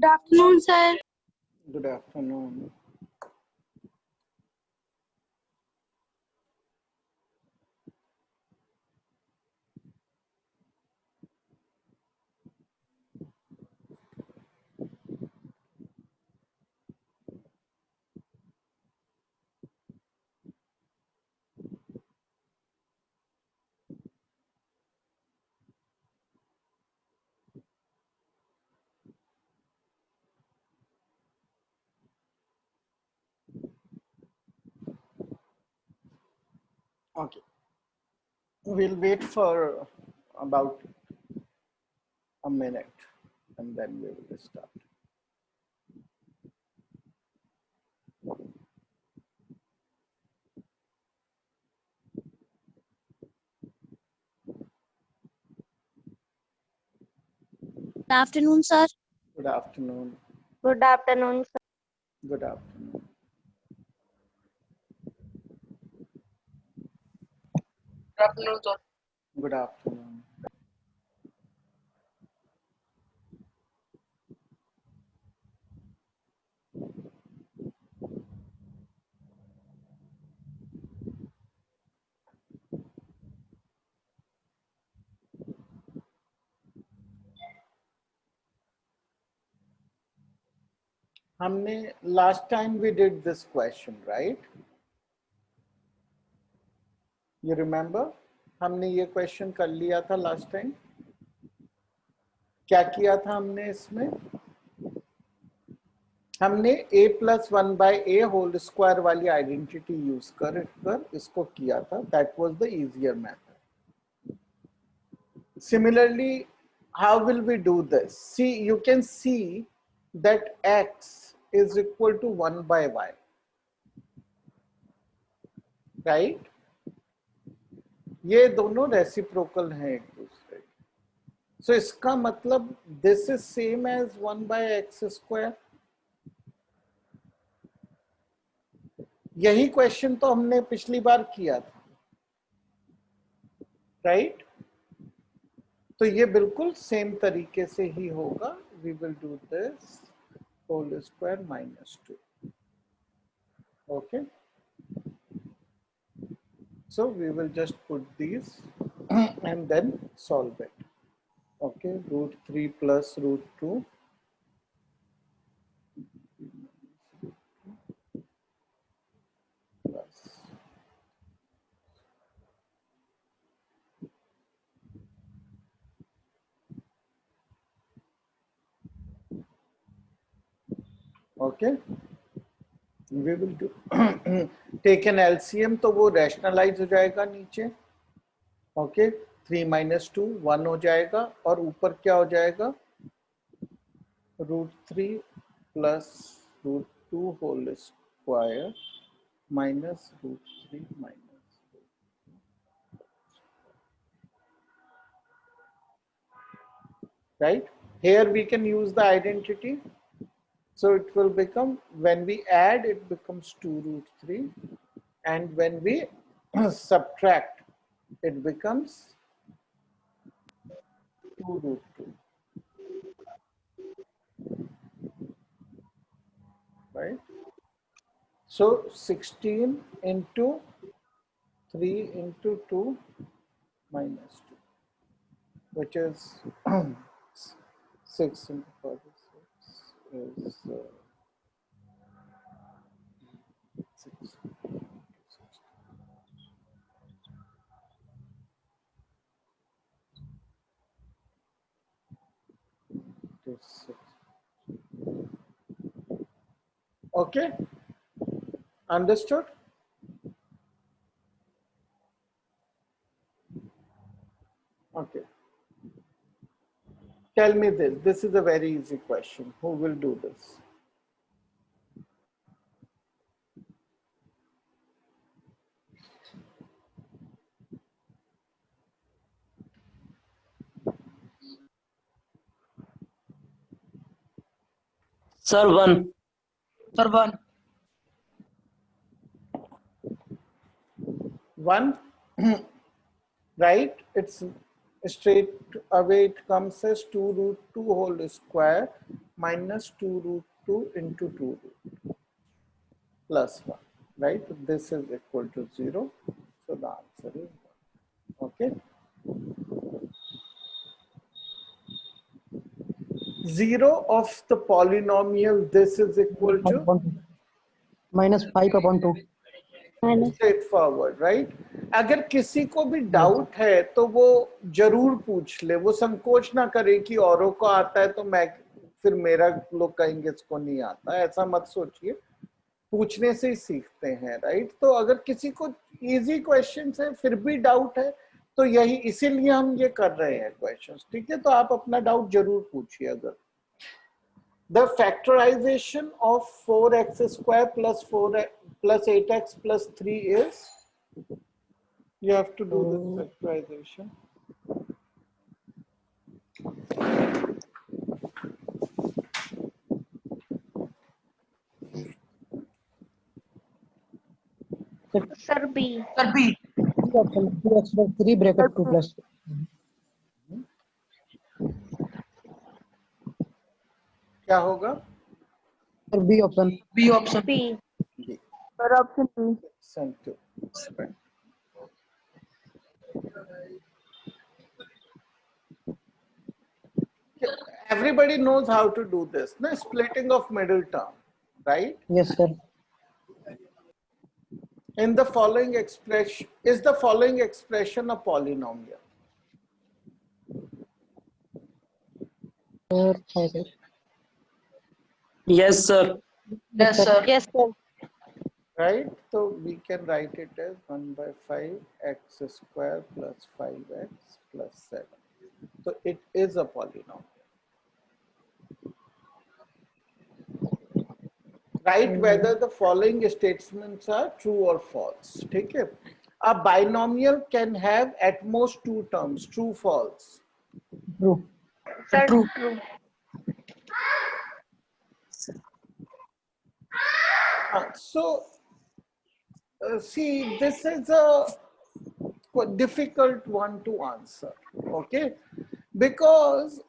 Good afternoon, sir. Good afternoon. Okay, we'll wait for about a minute and then we will start. Good afternoon, sir. Good afternoon. Good afternoon, sir. Good afternoon. Good afternoon, sir. Good afternoon. हमने last time we did this question, right? You remember? हमने ये question कर लिया था last time. क्या किया था हमने इसमें? हमने a plus 1 by a whole square वाली identity use कर इसको किया था. That was the easier method. Similarly, how will we do this? See, you can see that x is equal to 1 by y, right? ये दोनों reciprocal हैं एक दूसरे. So इसका मतलब this is same as 1 by x square. यही question तो हमने पिछली बार किया था, राइट? तो ये बिल्कुल सेम तरीके से ही होगा. We will do this whole square minus 2. Okay. So we will just put these and then solve it. Okay, root 3 plus root 2. Plus. Okay, we will do take an LCM तो वो rationalize हो जाएगा नीचे. Okay, 3 minus 2 1 हो जाएगा और ऊपर क्या हो जाएगा? root 3 plus root 2 whole square minus root 3 minus. Right? Here we can use the identity. So it will become, when we add, it becomes 2 root 3. And when we subtract, it becomes 2 root 2. Right? So 16 into 3 into 2 minus 2, which is 6 into 46 is 6. Okay, understood? Okay. Tell me this. This is a very easy question. Who will do this? Sir, 1. Sir, 1. 1, right? It's straight away it comes as 2 root 2 whole square minus 2 root 2 into 2 root plus 1, right? This is equal to 0. So the answer is 1. Okay. 0 of the polynomial, this is equal to -5/2. straightforward, right? अगर किसी को भी doubt है तो वो जरूर पूछ ले, वो संकोच ना करे कि औरों को आता है तो मैं फिर मेरा लोग कहेंगे इसको नहीं आता, ऐसा मत सोचिए, पूछने से ही सीखते हैं, राइट? तो अगर किसी को इजी क्वेश्चन है फिर भी डाउट है तो यही इसीलिए हम ये कर रहे हैं क्वेश्चंस, ठीक है? तो आप अपना डाउट जरूर पूछिए। अगर the factorization of 4x square plus 4 plus 8x plus 3 is, you have to do the factorization. Sir, B. Sir, B. Option 2x by 3 bracket 2 plus. क्या होगा? Sir, B option. B option. B. B. Sir, option B. Send to. Everybody knows how to do this, no? Splitting of middle term, right? Yes, sir. In the following expression, is the following expression a polynomial? Sir, hi, sir. Yes, sir. Yes, sir. Yes, sir. Right? So we can write it as 1 by 5 x square plus 5x plus 7. So it is a polynomial. Write whether the following statements are true or false. ठीक है? A binomial can have at most 2 terms. True, false. True. Sir, True. true. So see, this is a difficult one to answer, okay? Because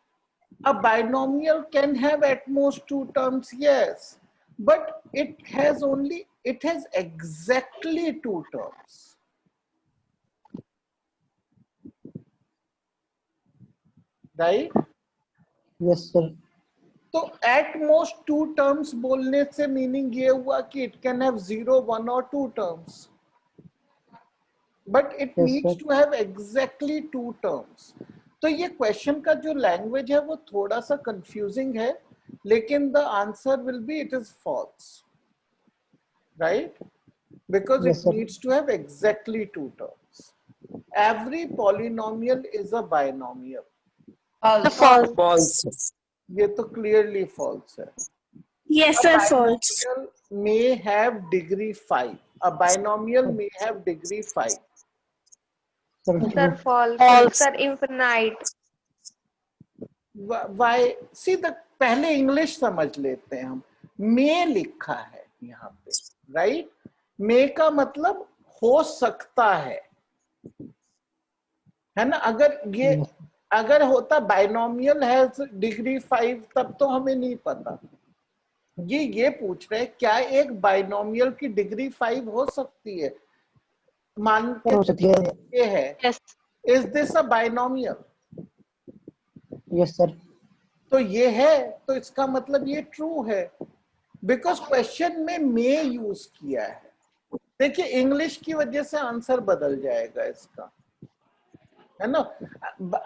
a binomial can have at most 2 terms, yes, but it has exactly 2 terms. Right? Yes, sir. तो at most 2 terms बोलने से meaning ये हुआ कि it can have 0, 1 or 2 terms. But it Yes, needs sir. to have exactly 2 terms. तो ये question का जो लैंग्वेज है वो थोड़ा सा कंफ्यूजिंग है, लेकिन the answer will be it is false. Right? Because Yes, it sir. needs to have exactly 2 terms. Every polynomial is a binomial. False. False. False. ये तो clearly false है. Yes, A sir, false. binomial may have degree 5. A binomial may have degree 5. Sir, Sir, true. false. False. Sir, infinite. Why? See, the पहले English समझ लेते हैं हम. may लिखा है यहाँ पे, राइट? may का मतलब हो सकता है ना? अगर ये अगर होता बाइनोमियल हैज डिग्री 5 तब तो हमें नहीं पता. ये पूछ रहे हैं क्या एक बाइनोमियल की डिग्री 5 हो सकती है? मान के हो सकती है. ये है, Yes. Is this a binomial? Yes, sir. तो ये है, तो इसका मतलब ये ट्रू है, बिकॉज क्वेश्चन में मे यूज किया है. देखिए इंग्लिश की वजह से आंसर बदल जाएगा इसका, है ना?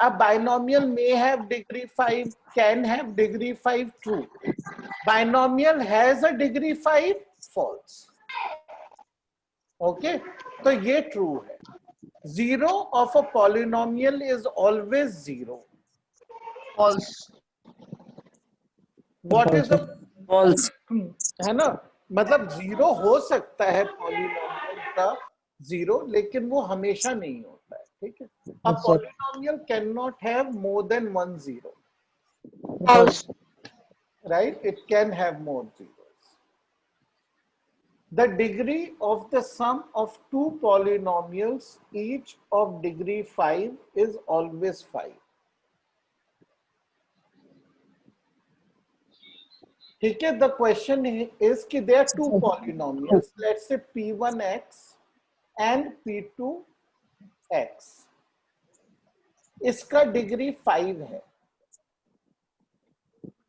A binomial may have degree 5, can have degree 5, true. Binomial has a degree 5, false. Okay, तो ये true है. 0 of a polynomial is always 0. False. What is the, False. है ना? मतलब 0 हो सकता है polynomial का 0, लेकिन वो हमेशा नहीं होता है, ठीक है? A Yes, sir. polynomial cannot have more than 1 0. False. Right? It can have more zeros. The degree of the sum of two polynomials each of degree 5 is always 5. ठीक है, the question is कि there are two polynomials, let's say p1x and p2x. इसका degree 5 है,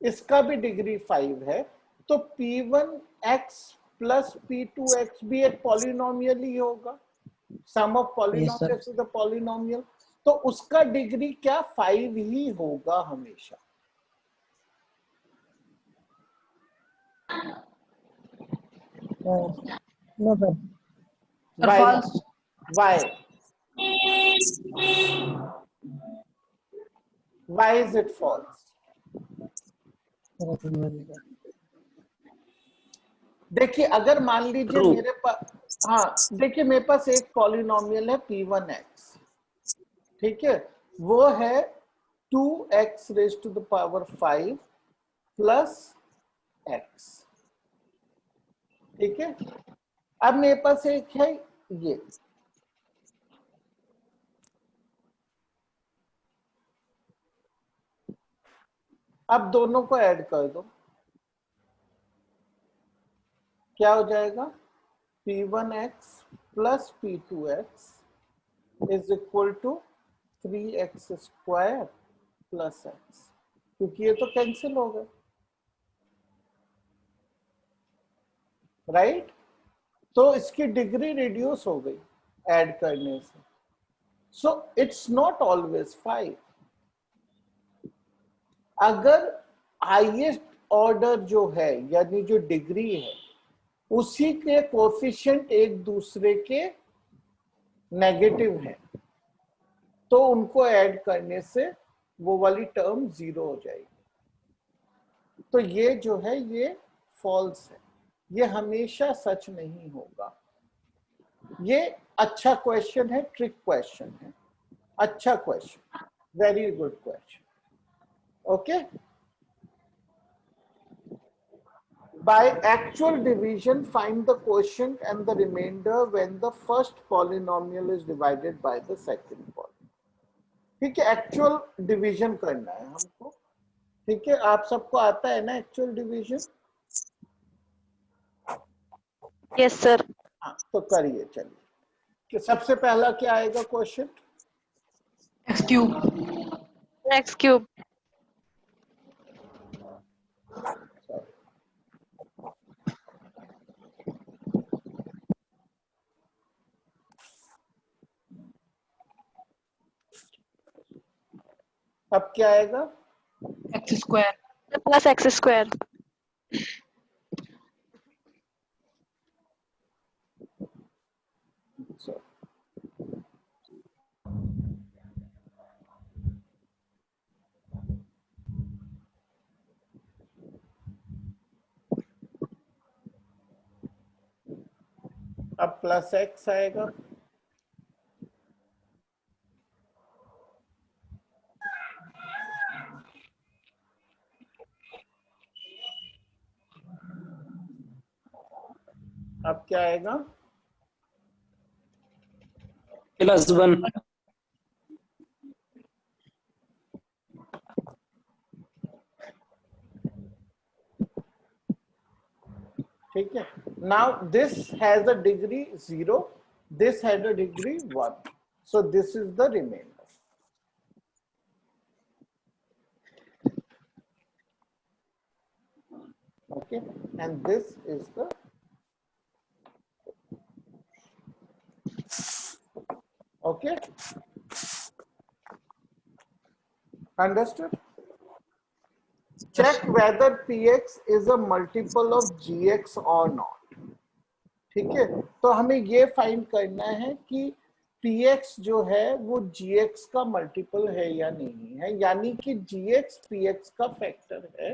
इसका भी degree 5 है, तो p1x plus p2x भी एक पॉलिनोमियल ही होगा, sum of polynomials is a polynomial, तो उसका डिग्री क्या 5 ही होगा हमेशा. No, sir. Why? False. Why? Why is it false? देखिए, अगर मान लीजिए True. मेरे पास, हाँ देखिए मेरे पास एक पॉलिनोमियल है p1x, ठीक है, वो है 2x raise to the power 5 plus x, ठीक है. अब मेरे पास एक है ये, अब दोनों को ऐड कर दो, क्या हो जाएगा, p1x plus p2x is equal to 3x square plus x, क्योंकि ये तो कैंसिल हो गए, राइट. तो इसकी डिग्री रिड्यूस हो गई ऐड करने से. So it's not always 5. अगर हाईएस्ट ऑर्डर जो है यानी जो डिग्री है उसी के कोएफिशिएंट एक दूसरे के नेगेटिव है, तो उनको ऐड करने से वो वाली टर्म 0 हो जाएगी. तो ये जो है ये फॉल्स है, ये हमेशा सच नहीं होगा. ये अच्छा क्वेश्चन है, ट्रिक क्वेश्चन है, अच्छा question, very good question. Okay. By actual division, find the quotient and the remainder when the first polynomial is divided by the second polynomial. ठीक है, एक्चुअल डिवीजन करना है हमको. ठीक है, आप सबको आता है ना एक्चुअल डिवीजन? Yes, sir. हाँ, तो करिए चलिए. कि सबसे पहला क्या आएगा question? X cube. X cube. अब क्या आएगा? X square. Plus X square. So, अब प्लस x आएगा. अब क्या आएगा? +1. ठीक है. Now this has a degree 0, this had a degree 1, so this is the remainder. Okay, and this is the, okay, understood? Check whether px is a multiple of gx or not. ठीक है, तो हमें ये find करना है कि px जो है वो gx का मल्टीपल है या नहीं है, यानी कि gx px का फैक्टर है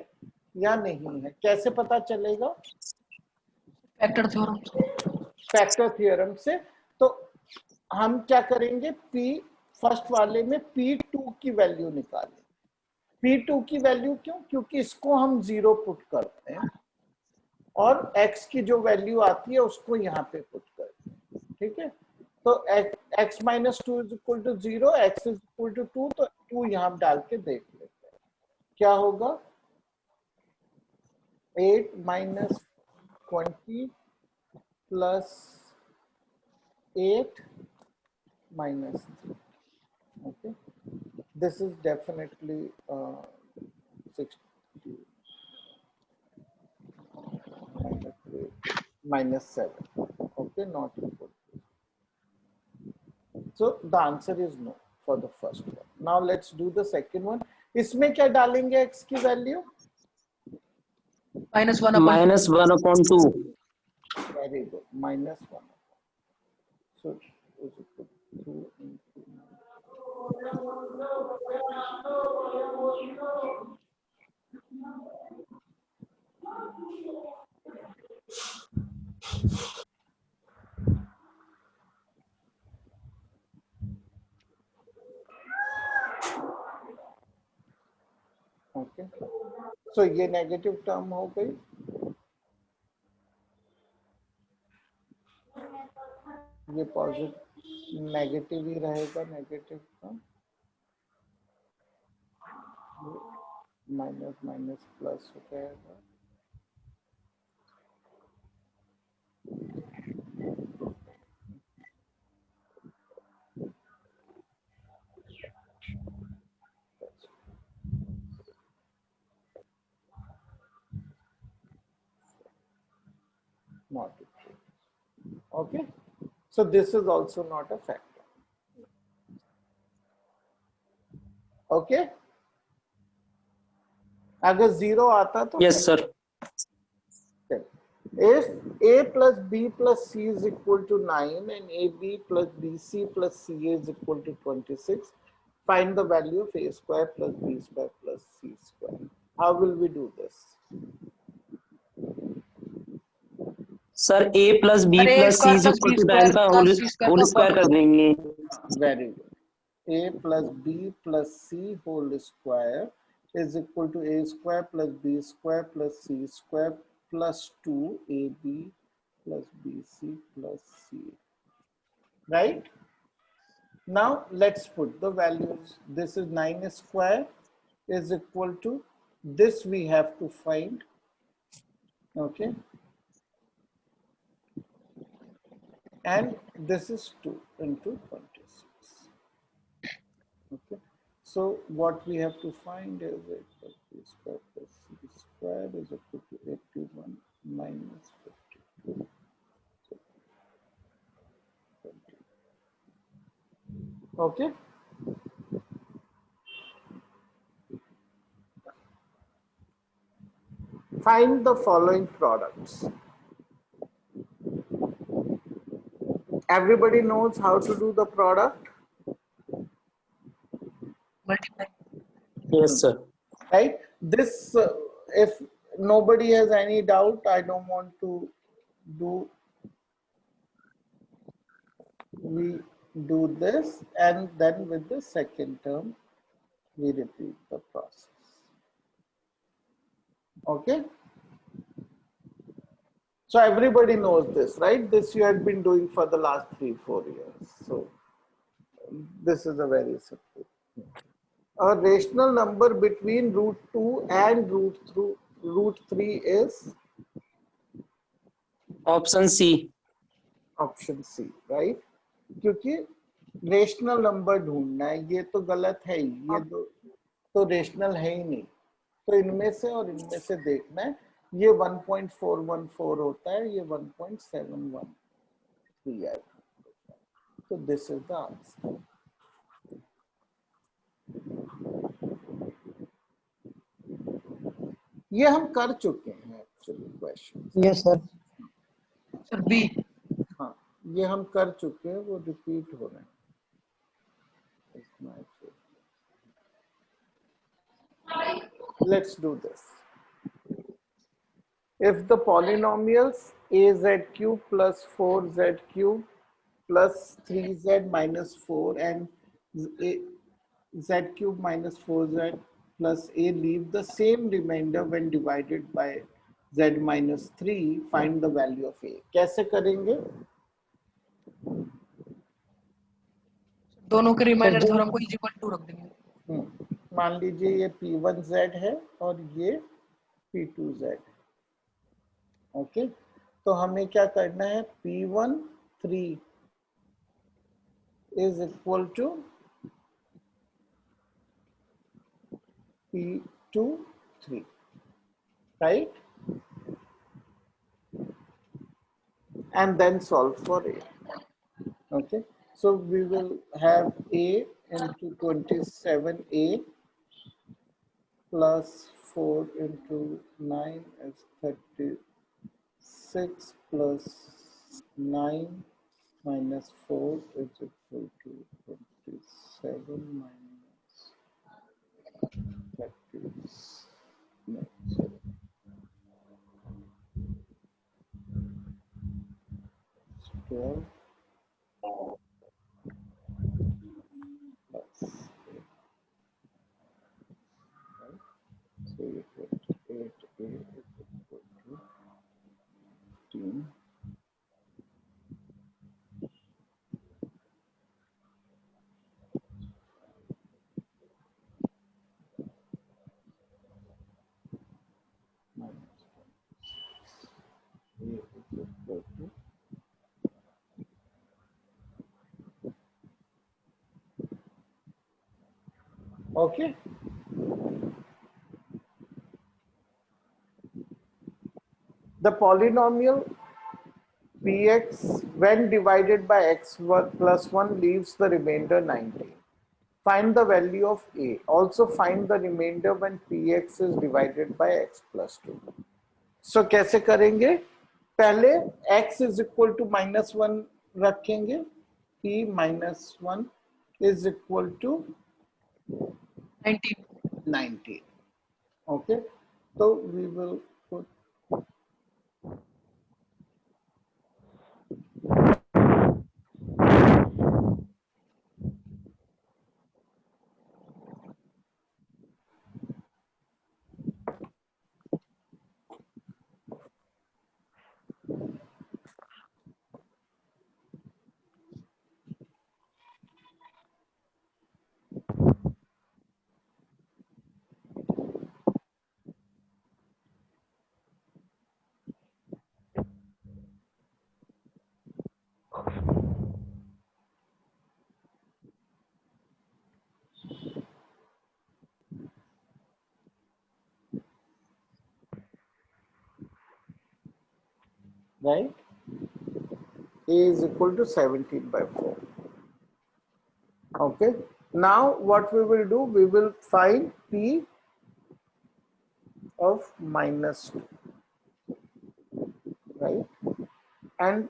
या नहीं है. कैसे पता चलेगा? Factor theorem. फैक्टर थ्योरम से. तो हम क्या करेंगे, p फर्स्ट वाले में p2 की वैल्यू निकालें. p2 की वैल्यू क्यों? क्योंकि इसको हम 0 पुट करते हैं, और x की जो वैल्यू आती है उसको यहाँ पे पुट कर दें, ठीक है। तो x minus two is equal to 0, x is equal to 2, तो 2 यहाँ डाल के देख लेते हैं क्या होगा। 8 minus 20 plus 8 minus 3. Okay, this is definitely 60 minus 8 minus 7. Okay, not equal to. So the answer is no for the first one. Now let's do the second one. इसमें क्या डालेंगे x की value? -1 upon minus 1 upon 2. Very good. -1. So is equal to 2 into okay, so ये negative term हो गई, ये positive negative ही रहेगा, negative term minus minus plus हो जाएगा। Not equal. Okay, so this is also not a factor. Okay, अगर 0 आता तो Yes, sir. if a plus b plus c is equal to 9 and ab plus bc plus ca is equal to 26, find the value of a square plus b square plus c square. How will we do this? Sir, a plus b अरे plus c square is plus equal b to square 9 का plus c square whole का square कर देंगे. Very good. A plus b plus c whole square is equal to a square plus b square plus c square plus 2ab plus bc plus c. Right? Now let's put the values. This is 9 square is equal to this, we have to find. Okay. And this is 2 into 26. Okay. So what we have to find is a plus b square plus c square is equal to 81 minus 52. Okay. Find the following products. Everybody knows how to do the product, multiply. Yes, sir. right? This, if nobody has any doubt, I don't want to do, we do this, and then with the second term, we repeat the process. Okay. So everybody knows this, right? This you had been doing for the last 3-4 years. So this is a very simple. A rational number between root 2 and root 3 is Option C. Option C, right? क्योंकि rational number ढूंढना है, ये तो गलत है ही, ये तो rational है ही नहीं, तो इनमें से और इनमें से देखना है। ये 1.414 होता है, ये 1.713 है, तो दिस इज द आंसर। ये हम कर चुके हैं actually question. Yes, sir. Sir, B. हाँ, ये हम कर चुके हैं, वो रिपीट हो रहे हैं। Let's do this. If the polynomials az cube plus 4z cube plus 3z minus 4 and z cube minus 4z plus a leave the same remainder when divided by z minus 3, find the value of a. कैसे करेंगे? दोनों के reminder जो- theorem को is equal to रख देंगे। मान लीजिए ये P1Z है और ये P2Z। ओके, तो हमें क्या करना है? P1 3 is equal to P2 3, right? And then solve for a. Okay, so we will have a into 27a plus 4 into 9 is 36 plus 9 minus 4 is equal to 27 minus 30. No, sorry. 12 plus 8. Right? So you put 8a is equal to 15. Minus 1. A is equal to okay. The polynomial px when divided by x1 plus 1 leaves the remainder 19. Find the value of a. Also find the remainder when px is divided by x plus 2. So कैसे करेंगे? पहले x is equal to -1 रखेंगे, p -1 is equal to 19। 19. Okay, so we will put right. A is equal to 17 by 4. Okay, now what we will do, we will find p of -2, right? And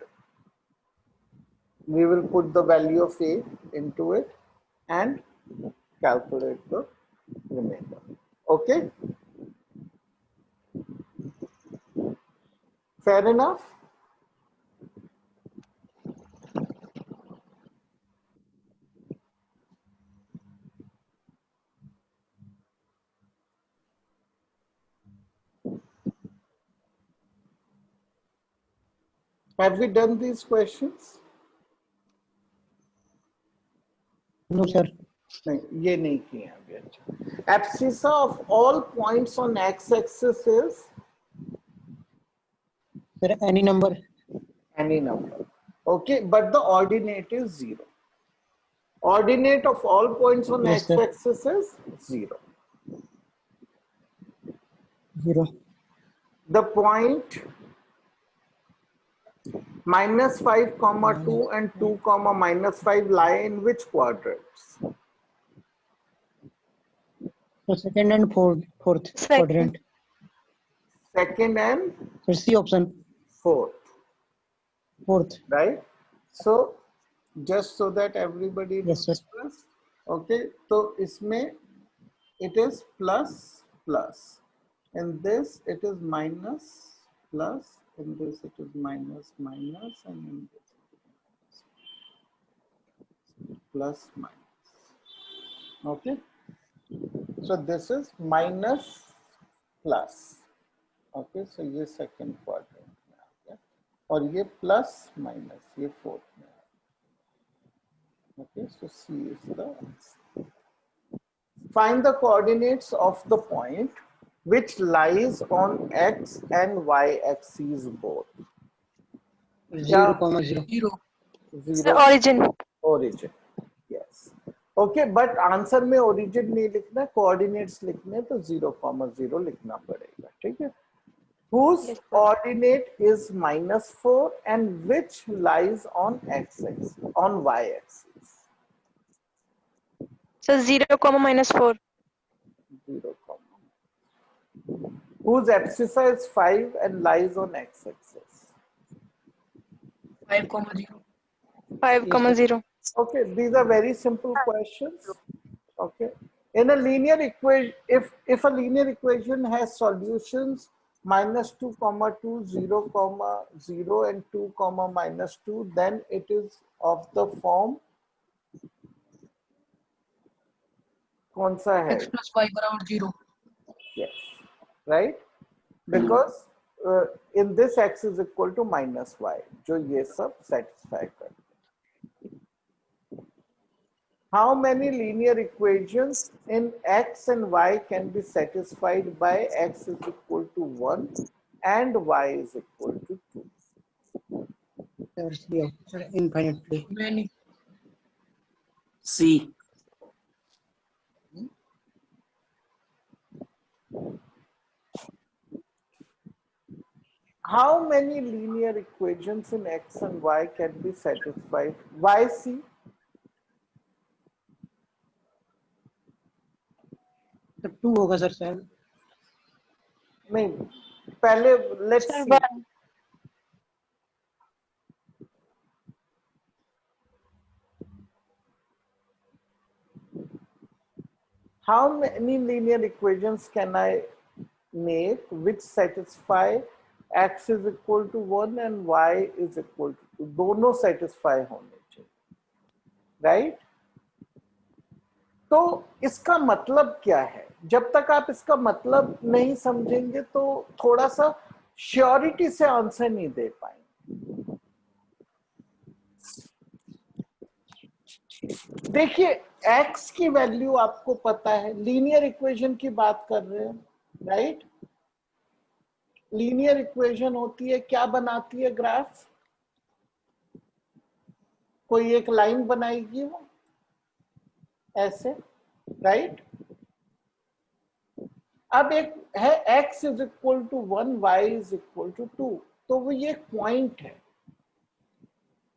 we will put the value of a into it and calculate the remainder. Okay, fair enough. Have we done these questions? No, sir. नहीं, ये नहीं किए अभी. अच्छा, abscissa of all points on x-axis is Sir, any number. any number. Okay, but the ordinate is 0. Ordinate of all points on Yes, sir. x-axis is 0. 0. The point -5, comma 2 and 2, comma -5 lie in which quadrants? So second and fourth Second. quadrant. Second and Sir, C option. fourth, Fourth. right? So just so that everybody Yes, sir. knows, okay, so इसमें it is plus plus, in this it is minus plus, in this it is minus minus, and in this it is plus minus. Okay, so this is minus plus, okay, so ये second quadrant में आ गया और ये plus minus ये fourth में आ गया। Okay, so C is the answer. Find the coordinates of the point which lies on x and y axes both. 0,0. 0. Zero Origin. origin. Yes. Okay, but answer में origin नहीं लिखना, coordinates लिखने, तो 0,0 लिखना पड़ेगा, ठीक है? Whose Yes, sir. coordinate is -4 and which lies on x-axis, on y-axis? So 0, -4. 0, whose abscissa is 5 and lies on x-axis? 5, 0. 5, 0. Okay, these are very simple questions. Okay, in a linear equation, if a linear equation has solutions -2, 2, 0, 0 and 2, -2, then it is of the form कौन सा है? X plus y बराबर 0. Yes, right? Because in this x is equal to -y, जो ये सब satisfy करते हैं. How many linear equations in x and y can be satisfied by x is equal to 1 and y is equal to 2? There's the option infinitely. Many. C. How many linear equations in x and y can be satisfied? Why C? तो 2 होगा sir शायद. नहीं, पहले let's Sir, see. 1. How many linear equations can I make which satisfy x is equal to 1 and y is equal to 2? दोनों satisfy होने चाहिए, right? तो इसका मतलब क्या है? जब तक आप इसका मतलब नहीं समझेंगे तो थोड़ा सा श्योरिटी से आंसर नहीं दे पाएंगे. देखिए, x की वैल्यू आपको पता है, लीनियर इक्वेशन की बात कर रहे हैं, राइट? लीनियर इक्वेशन होती है, क्या बनाती है? ग्राफ. कोई एक लाइन बनाएगी वो ऐसे, राइट? अब एक है x is equal to 1, y is equal to 2, तो वो ये पॉइंट है.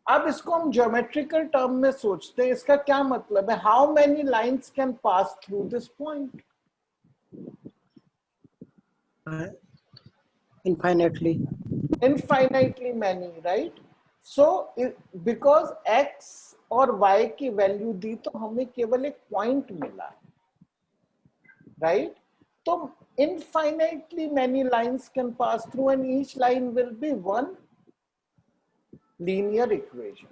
अब इसको हम ज्योमेट्रिकल टर्म में सोचते हैं, इसका क्या मतलब है? How many lines can pass through this point? Infinitely. Infinitely many, right? So because x और y की वैल्यू दी तो हमें केवल एक पॉइंट मिला है, राइट? तो infinitely many lines can pass through and each line will be one linear equation.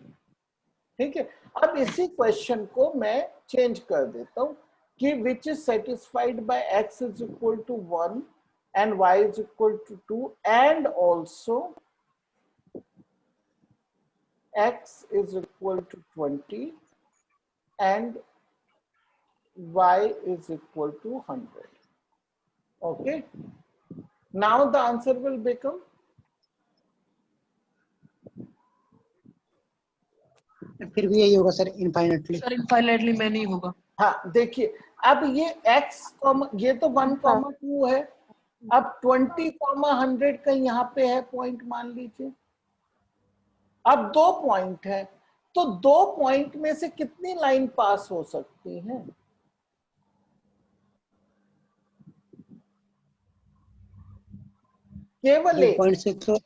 ठीक है? अब इसी क्वेश्चन को मैं चेंज कर देता हूं कि which is satisfied by x is equal to 1 and y is equal to 2 and also x is equal to 20 and y is equal to 100. Okay, now the answer will become फिर भी यही होगा sir, infinitely. Sir, infinitely many होगा. हाँ, देखिए अब ये x, ये तो 1,2 है. अब 20, 100 का यहाँ पे है पॉइंट, मान लीजिए. अब 2 पॉइंट है, तो 2 पॉइंट में से कितनी लाइन पास हो सकती हैं? केवल एक 2.6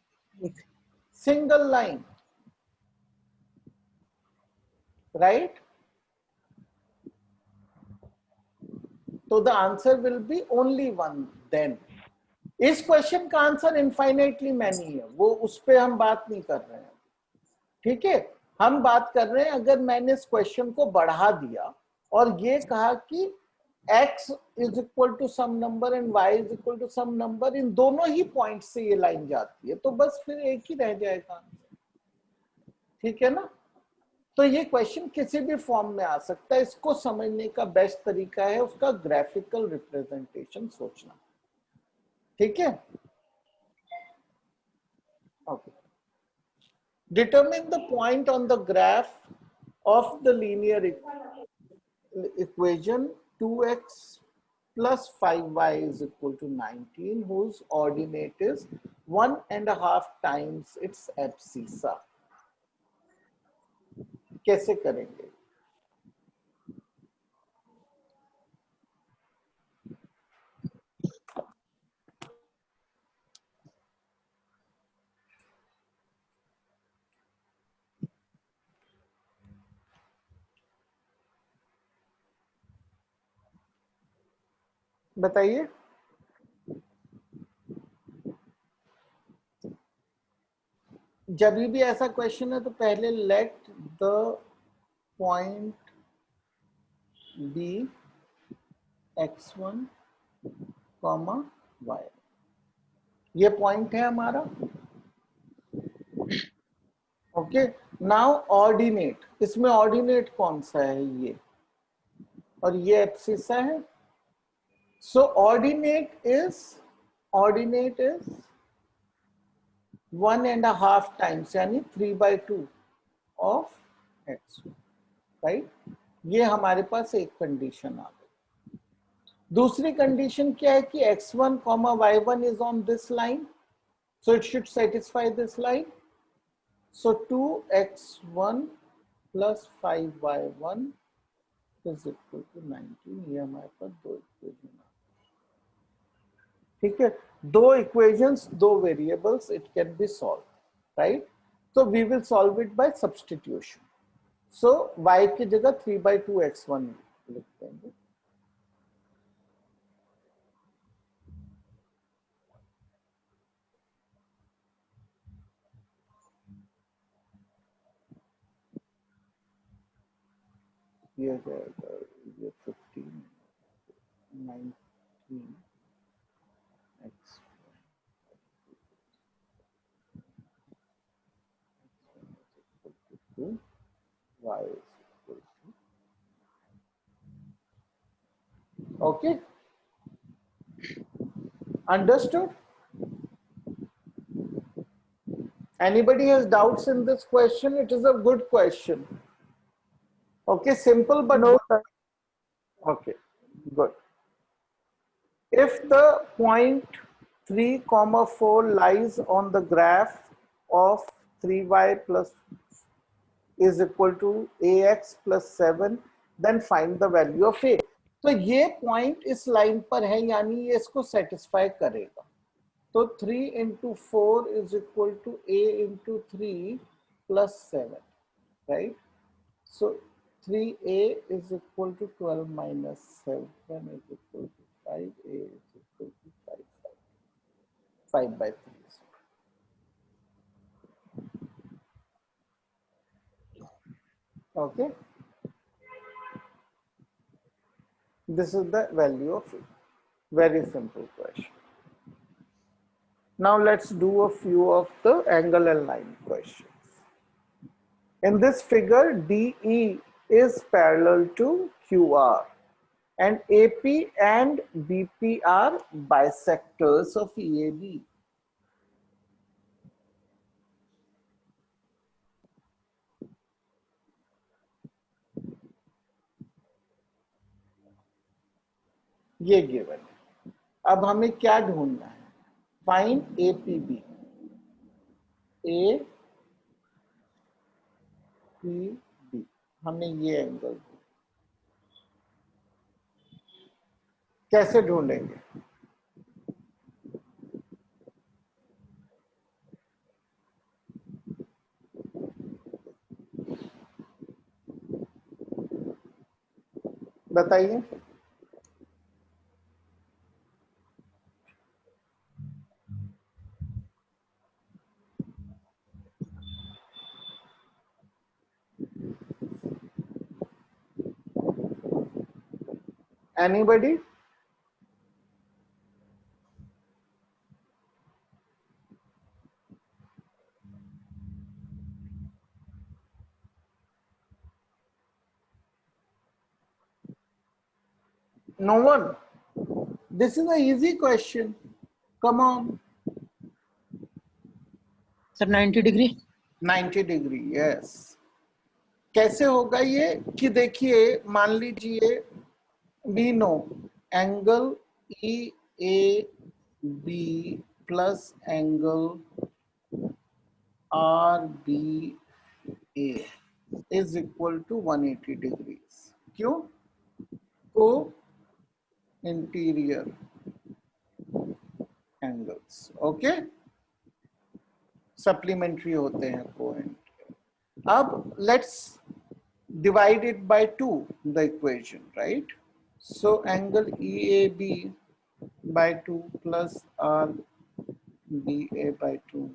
सिंगल लाइन, राइट? तो the answer will be only 1 then. इस क्वेश्चन का आंसर इनफाइनाइटली मैनी है, वो उस पे हम बात नहीं कर रहे हैं, ठीक है? हम बात कर रहे हैं अगर मैंने इस क्वेश्चन को बढ़ा दिया और ये कहा कि x is equal to some number and y is equal to some number, इन दोनों ही पॉइंट से ये लाइन जाती है, तो बस फिर एक ही रह जाएगा आंसर। ठीक है ना? तो ये क्वेश्चन किसी भी फॉर्म में आ सकता है, इसको समझने का बेस्ट तरीका है उसका ग्राफिकल रिप्रेजेंटेशन सोचना। ठीक है? Okay. Determine the point on the graph of the linear equation 2x plus 5y is equal to 19 whose ordinate is 1.5 times its abscissa. कैसे करेंगे? बताइए। जब भी ऐसा क्वेश्चन है तो पहले let the point be x1, y, ये पॉइंट है हमारा। ओके, नाउ ऑर्डिनेट, इसमें ऑर्डिनेट कौन सा है? ये, और ये एब्सिसा है। सो ऑर्डिनेट इज 1.5 टाइम्स यानी 3/2 ऑफ x, राइट? ये हमारे पास एक कंडीशन आ गई। दूसरी कंडीशन क्या है कि x1, y1 is on this line, so it should satisfy this line. So 2x1 plus 5y1 is equal to 19। ये हमारे पास दो इक्वेशन आ गए। ठीक है, दो इक्वेशंस, दो variables, it can be solve, right? So we will solve it by substitution. So y की जगह 3/2 x1 लिख देंगे। ये जाएगा, ये 15, 19 x to y is equal to, okay, understood? Anybody has doubts in this question? It is a good question. Okay, simple but No, good. sir. Okay, good. If the point 3, 4 lies on the graph of 3y plus is equal to ax plus 7, then find the value of a. तो ये point इस line पर है, यानी ये इसको satisfy करेगा। तो 3 into 4 is equal to a into 3 plus 7, right? So 3a is equal to 12 minus 7 is equal to 5, a is equal to 5/3. Okay, this is the value of it. Very simple question. Now let's do a few of the angle and line questions. In this figure, DE is parallel to QR and AP and BP are bisectors of EAB. ये given है। अब हमें क्या ढूंढना है? Find APB। APB, हमें ये angle कैसे ढूंढेंगे? बताइए। Anybody? No one. This is an easy question. Come on. Sir 90 degree 90 degree, yes. कैसे होगा ये कि देखिए, मान लीजिए we know angle E A B plus angle R B A is equal to 180 degrees. क्यों? को इंटीरियर एंगल्स, ओके, सप्लीमेंट्री होते हैं कोएंट। अब let's divide it by 2, the equation, right? So angle EAB by 2 plus RBA by 2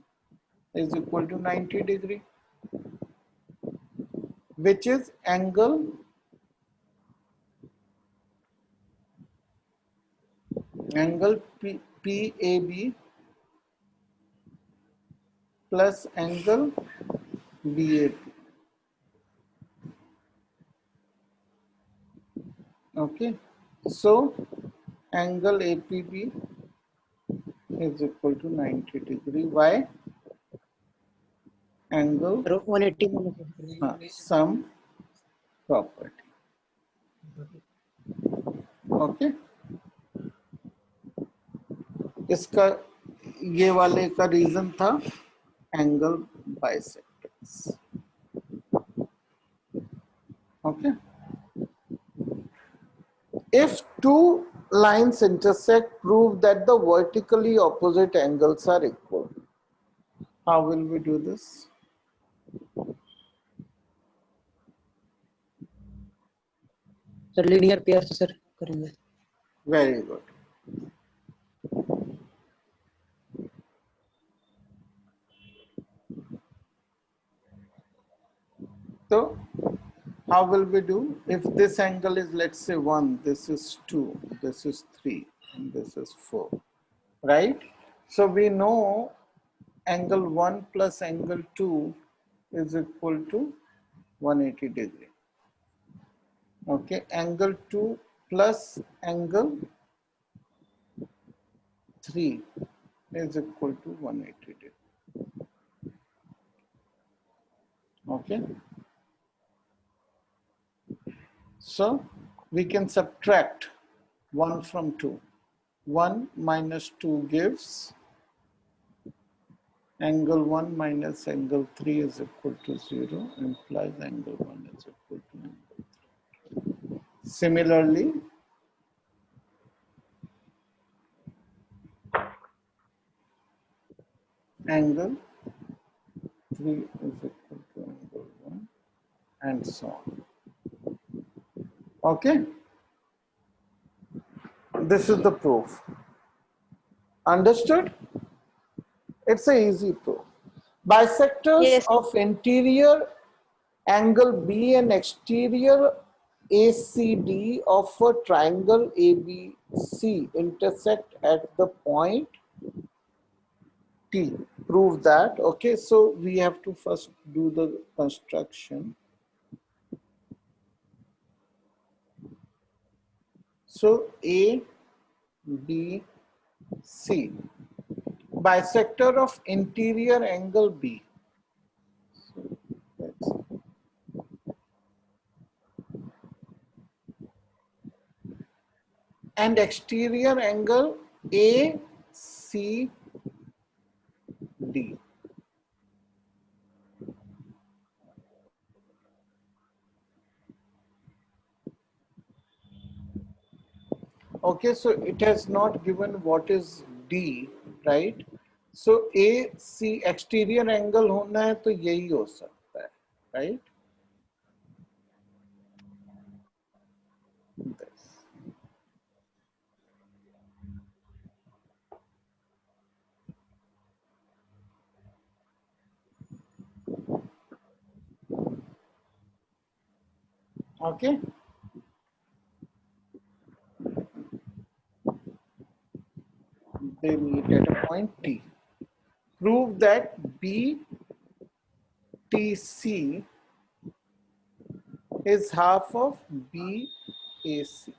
is equal to 90 degree, which is angle PAB plus angle BAB. Okay, so angle APB is equal to 90 degree. Why? Angle sir 180 some property. Okay, इसका ये वाले का reason था angle bisectors. Okay, if two lines intersect, prove that the vertically opposite angles are equal. How will we do this? Sir linear pair से sir करेंगे Very good. So how will we do? If this angle is, let's say 1, this is 2, this is 3, and this is 4, right? So we know angle 1 plus angle 2 is equal to 180 degree. Okay, angle 2 plus angle 3 is equal to 180 degree. Okay, so we can subtract 1 from 2. 1 minus 2 gives angle 1 minus angle 3 is equal to 0, implies angle 1 is equal to angle 3. Similarly, angle 3 is equal to angle 1, and so on. Okay, this is the proof. Understood? It's a easy proof. Bisectors Yes. of interior angle B and exterior ACD of a triangle ABC intersect at the point T. Prove that. Okay, so we have to first do the construction. So A, B, C. Bisector of interior angle B. So let's see. And exterior angle ACD. Okay, so it has not given what is D, right? So AC exterior angle होना है तो यही हो सकता है, right? This. Okay. they meet at a point T. Prove that BTC is half of BAC.